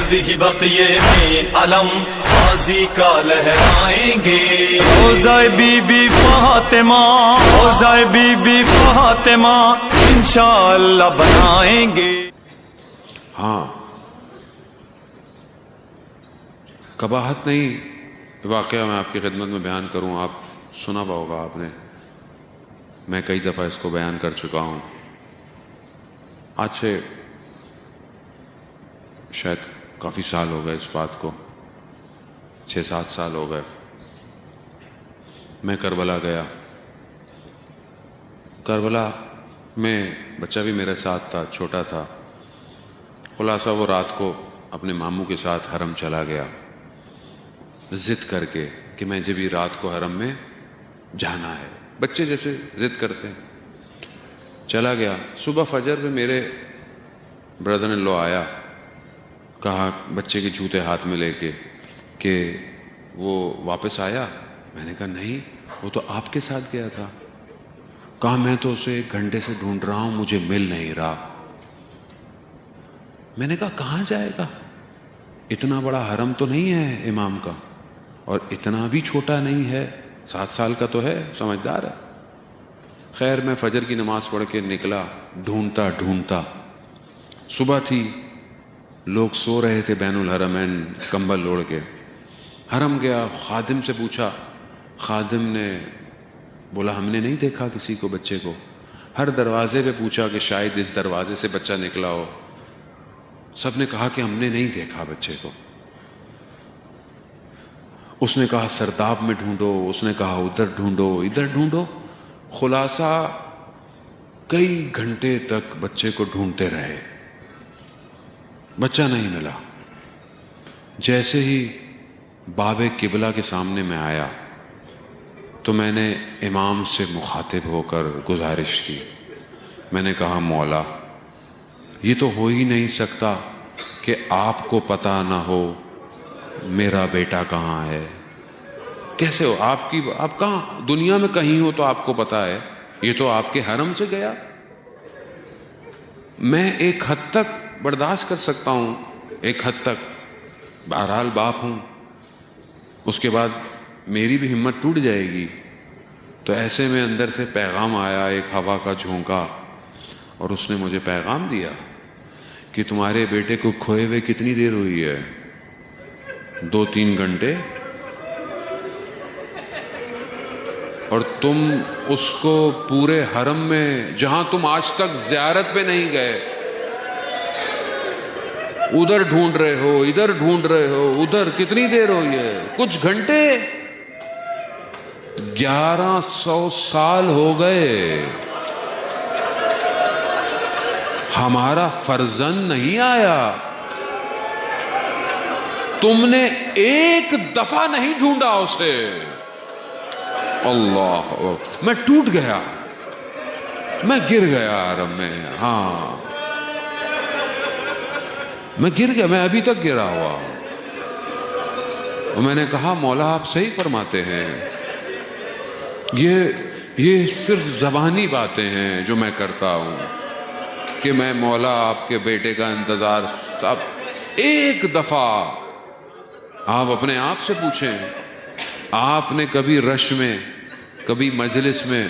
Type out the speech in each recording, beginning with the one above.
گرد ہی بقیے میں علم غازی کا لہرائیں گے. روضہ بی بی فاطمہ، روضہ بی بی فاطمہ انشاءاللہ بنائیں گے. ہاں، قباحت نہیں، واقعہ میں آپ کی خدمت میں بیان کروں. آپ سنا ہوگا آپ نے، میں کئی دفعہ اس کو بیان کر چکا ہوں. آج سے شاید کافی سال ہو گئے اس بات کو، 6-7 سال ہو گئے. میں کربلا گیا. کربلا میں بچہ بھی میرے ساتھ تھا، چھوٹا تھا. خلاصہ وہ رات کو اپنے ماموں کے ساتھ حرم چلا گیا، ضد کر کے کہ مجھے بھی رات کو حرم میں جانا ہے. بچے جیسے ضد کرتے ہیں. چلا گیا. صبح فجر میں میرے بردر ان لو آیا، کہا بچے کے جوتے ہاتھ میں لے کے کہ وہ واپس آیا. میں نے کہا نہیں، وہ تو آپ کے ساتھ گیا تھا. کہا میں تو اسے 1 گھنٹے سے ڈھونڈ رہا ہوں، مجھے مل نہیں رہا. میں نے کہا کہاں جائے گا؟ اتنا بڑا حرم تو نہیں ہے امام کا، اور اتنا بھی چھوٹا نہیں ہے، 7 سال کا تو ہے، سمجھدار ہے. خیر میں فجر کی نماز پڑھ کے نکلا، ڈھونڈتا ڈھونڈتا. صبح تھی، لوگ سو رہے تھے بین الحرمین کمبل اوڑھ کے. حرم گیا، خادم سے پوچھا. خادم نے بولا ہم نے نہیں دیکھا کسی کو، بچے کو. ہر دروازے پہ پوچھا کہ شاید اس دروازے سے بچہ نکلا ہو. سب نے کہا کہ ہم نے نہیں دیکھا بچے کو. اس نے کہا سرداب میں ڈھونڈو، اس نے کہا ادھر ڈھونڈو، ادھر ڈھونڈو. خلاصہ کئی گھنٹے تک بچے کو ڈھونڈتے رہے، بچہ نہیں ملا. جیسے ہی باب قبلہ کے سامنے میں آیا تو میں نے امام سے مخاطب ہو کر گزارش کی. میں نے کہا مولا، یہ تو ہو ہی نہیں سکتا کہ آپ کو پتہ نہ ہو میرا بیٹا کہاں ہے. کیسے ہو؟ آپ کہاں دنیا میں کہیں ہو تو آپ کو پتہ ہے، یہ تو آپ کے حرم سے گیا. میں ایک حد تک برداشت کر سکتا ہوں، ایک حد تک، بہرحال باپ ہوں. اس کے بعد میری بھی ہمت ٹوٹ جائے گی. تو ایسے میں اندر سے پیغام آیا، ایک ہوا کا جھونکا، اور اس نے مجھے پیغام دیا کہ تمہارے بیٹے کو کھوئے ہوئے کتنی دیر ہوئی ہے؟ 2-3 گھنٹے. اور تم اس کو پورے حرم میں جہاں تم آج تک زیارت پہ نہیں گئے، ادھر ڈھونڈ رہے ہو، ادھر ڈھونڈ رہے ہو، ادھر. کتنی دیر ہوئی ہے؟ کچھ گھنٹے. 1100 سال ہو گئے، ہمارا فرزند نہیں آیا. تم نے ایک دفعہ نہیں ڈھونڈا اسے. اللہ، میں ٹوٹ گیا، میں گر گیا حرم میں. ہاں میں گر گیا، میں ابھی تک گرا ہوا. اور میں نے کہا مولا آپ صحیح فرماتے ہیں، یہ صرف زبانی باتیں ہیں جو میں کرتا ہوں کہ میں مولا آپ کے بیٹے کا انتظار. صاحب ایک دفعہ آپ اپنے آپ سے پوچھیں، آپ نے کبھی رش میں، کبھی مجلس میں،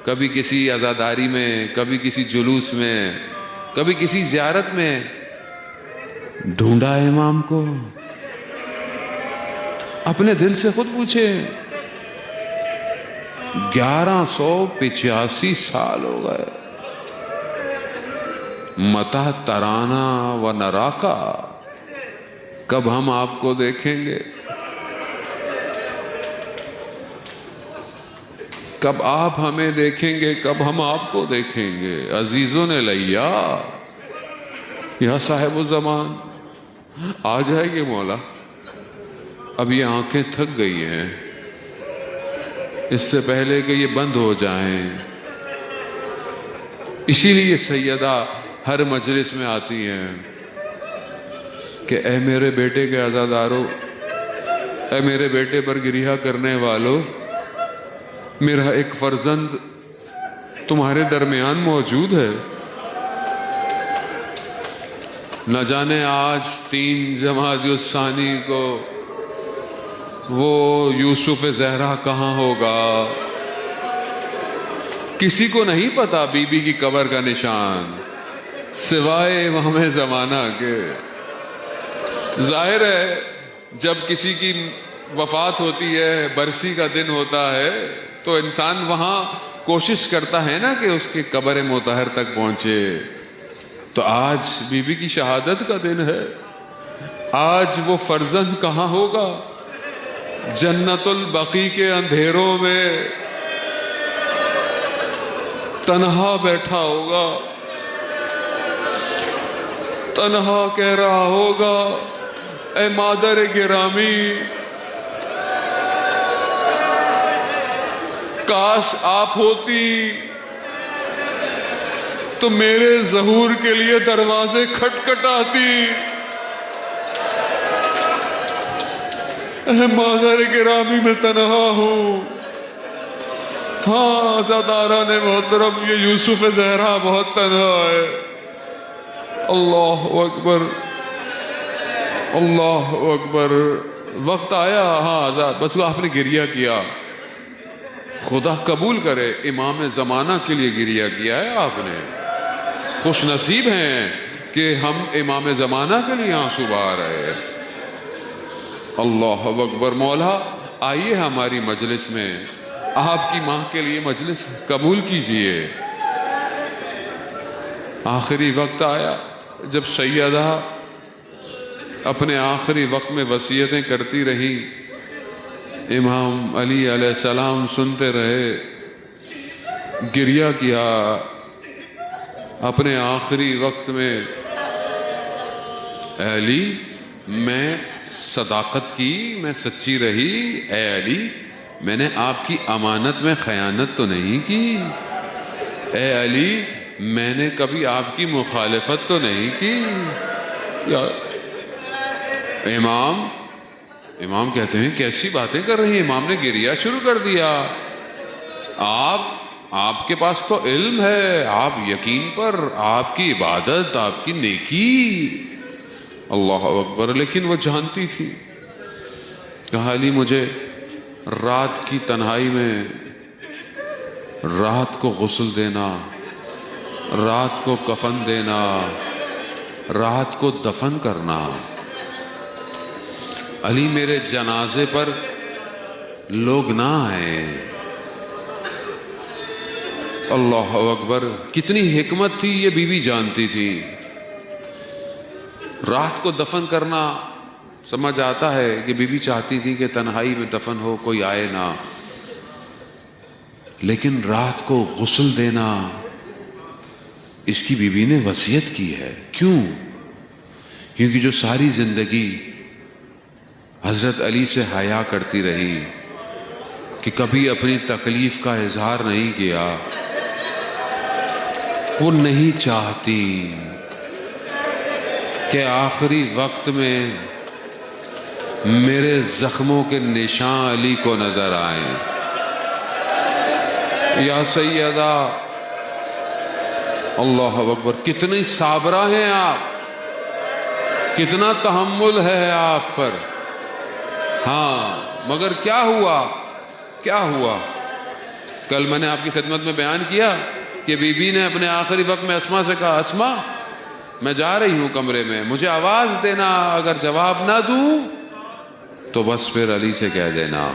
کبھی کسی عزاداری میں، کبھی کسی جلوس میں، کبھی کسی زیارت میں ڈھونڈا امام کو؟ اپنے دل سے خود پوچھے. 1185 سال ہو گئے. متى ترانا و نراکا، کب ہم آپ کو دیکھیں گے؟ کب آپ ہمیں دیکھیں گے؟ کب ہم آپ کو دیکھیں گے؟ عزیزوں نے لیا یا صاحب الزمان، آ جائے گے مولا. اب یہ آنکھیں تھک گئی ہیں، اس سے پہلے کہ یہ بند ہو جائیں. اسی لیے سیدہ ہر مجلس میں آتی ہیں کہ اے میرے بیٹے کے عزادارو، اے میرے بیٹے پر گریہ کرنے والو، میرا ایک فرزند تمہارے درمیان موجود ہے. نہ جانے آج 3 جمادی الثانی کو وہ یوسف زہرا کہاں ہوگا. کسی کو نہیں پتا بی بی کی قبر کا نشان سوائے امام زمانہ کے. ظاہر ہے جب کسی کی وفات ہوتی ہے، برسی کا دن ہوتا ہے، تو انسان وہاں کوشش کرتا ہے نا کہ اس کے قبر مطہر تک پہنچے. تو آج بی بی کی شہادت کا دن ہے. آج وہ فرزند کہاں ہوگا؟ جنت البقیع کے اندھیروں میں تنہا بیٹھا ہوگا، تنہا کہہ رہا ہوگا اے مادر گرامی، کاش آپ ہوتی تو میرے ظہور کے لیے دروازے کھٹکھٹاتی. اے مادر گرامی میں تنہا ہوں. ہاں عزاداران محترم، یہ یوسف زہرا بہت تنہا ہے. اللہ اکبر، اللہ اکبر. وقت آیا، ہاں آزاد، بس آپ نے گریہ کیا. خدا قبول کرے امام زمانہ کے لیے گریہ کیا ہے آپ نے. خوش نصیب ہیں کہ ہم امام زمانہ کے لیے آنسو بہا رہے ہیں. اللہ اکبر. مولا آئیے ہماری مجلس میں، آپ کی ماں کے لیے مجلس قبول کیجئے. آخری وقت آیا جب سیدہ اپنے آخری وقت میں وصیتیں کرتی رہی. امام علی علیہ السلام سنتے رہے، گریہ کیا اپنے آخری وقت میں. اے علی، میں صداقت کی، میں سچی رہی. اے علی، میں نے آپ کی امانت میں خیانت تو نہیں کی. اے علی، میں نے کبھی آپ کی مخالفت تو نہیں کی. امام کہتے ہیں کیسی باتیں کر رہی ہیں. امام نے گریہ شروع کر دیا. آپ کے پاس تو علم ہے، آپ یقین پر، آپ کی عبادت، آپ کی نیکی. اللہ اکبر. لیکن وہ جانتی تھی. کہا علی، مجھے رات کی تنہائی میں رات کو غسل دینا، رات کو کفن دینا، رات کو دفن کرنا. علی، میرے جنازے پر لوگ نہ آئیں. اللہ اکبر. کتنی حکمت تھی یہ بیوی جانتی تھی. رات کو دفن کرنا سمجھ آتا ہے کہ بیوی چاہتی تھی کہ تنہائی میں دفن ہو، کوئی آئے نہ. لیکن رات کو غسل دینا اس کی بیوی نے وصیت کی ہے. کیوں؟ کیونکہ جو ساری زندگی حضرت علی سے حیا کرتی رہی کہ کبھی اپنی تکلیف کا اظہار نہیں کیا، وہ نہیں چاہتی کہ آخری وقت میں میرے زخموں کے نشان علی کو نظر آئیں. یا سیدہ، اللہ اکبر. کتنی صابرہ ہیں آپ، کتنا تحمل ہے آپ پر. ہاں مگر کیا ہوا؟ کیا ہوا؟ کل میں نے آپ کی خدمت میں بیان کیا کہ بی بی نے اپنے آخری وقت میں اسما سے کہا، اسما میں جا رہی ہوں کمرے میں، مجھے آواز دینا، اگر جواب نہ دوں تو بس پھر علی سے کہہ دینا،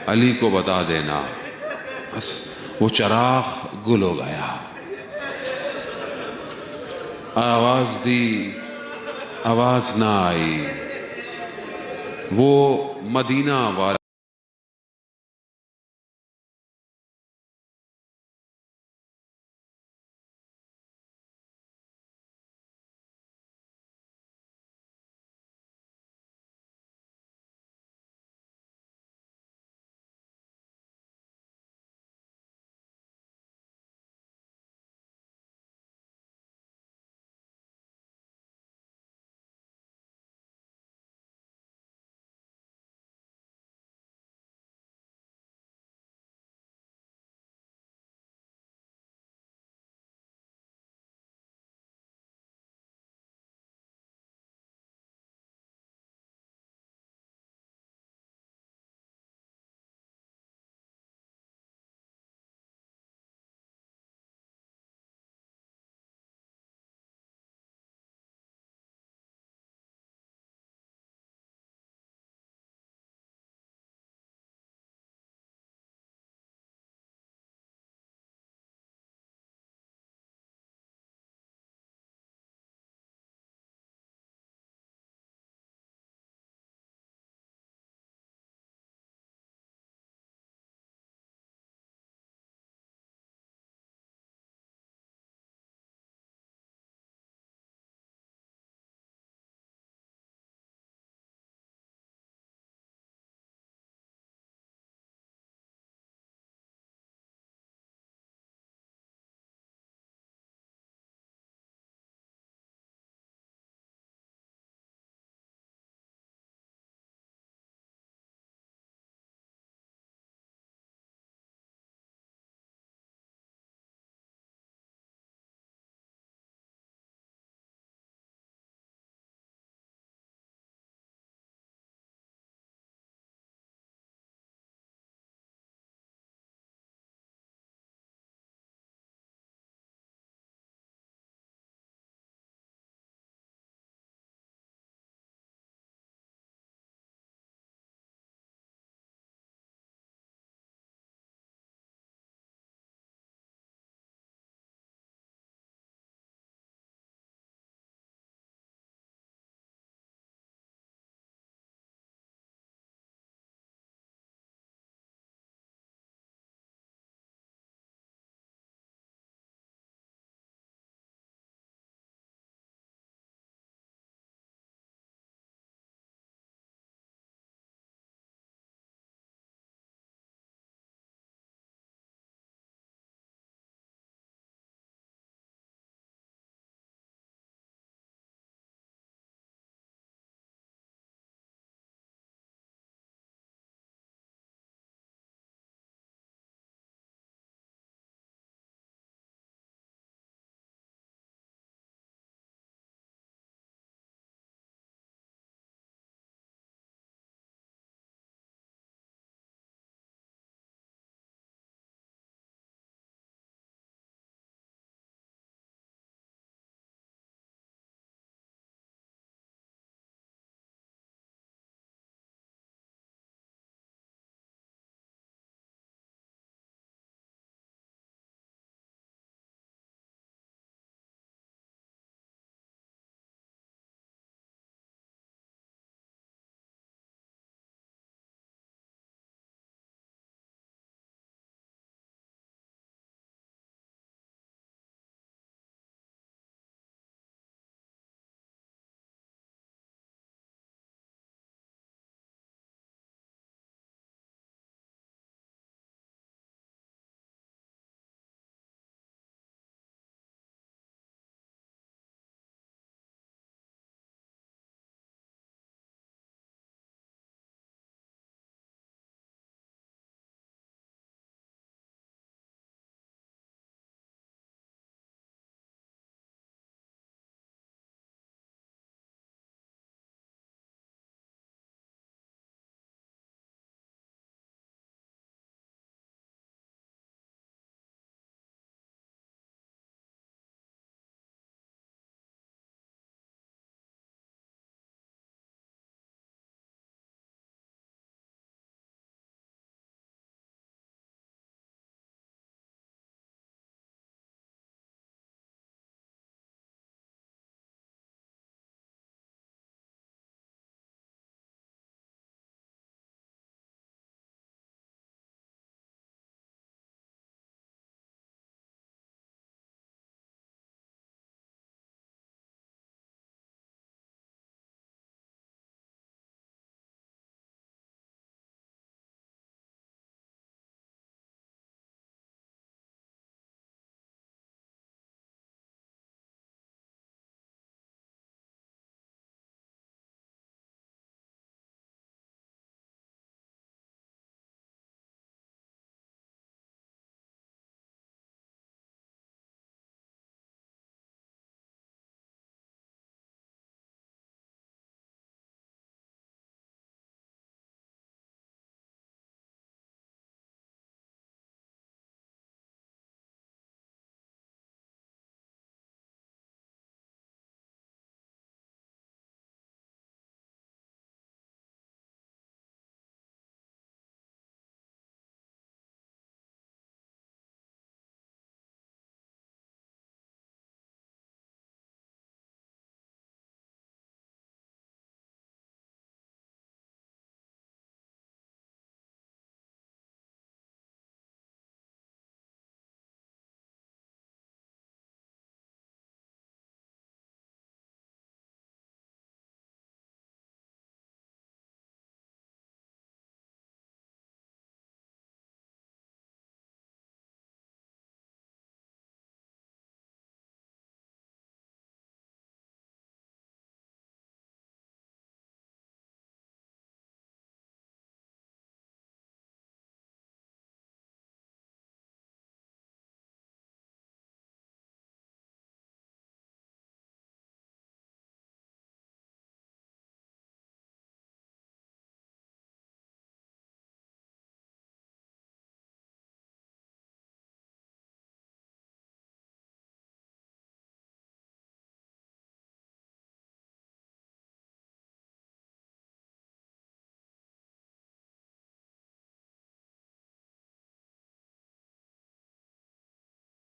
علی کو بتا دینا. بس وہ چراغ گل ہو گیا. آواز دی، آواز نہ آئی. وہ مدینہ والا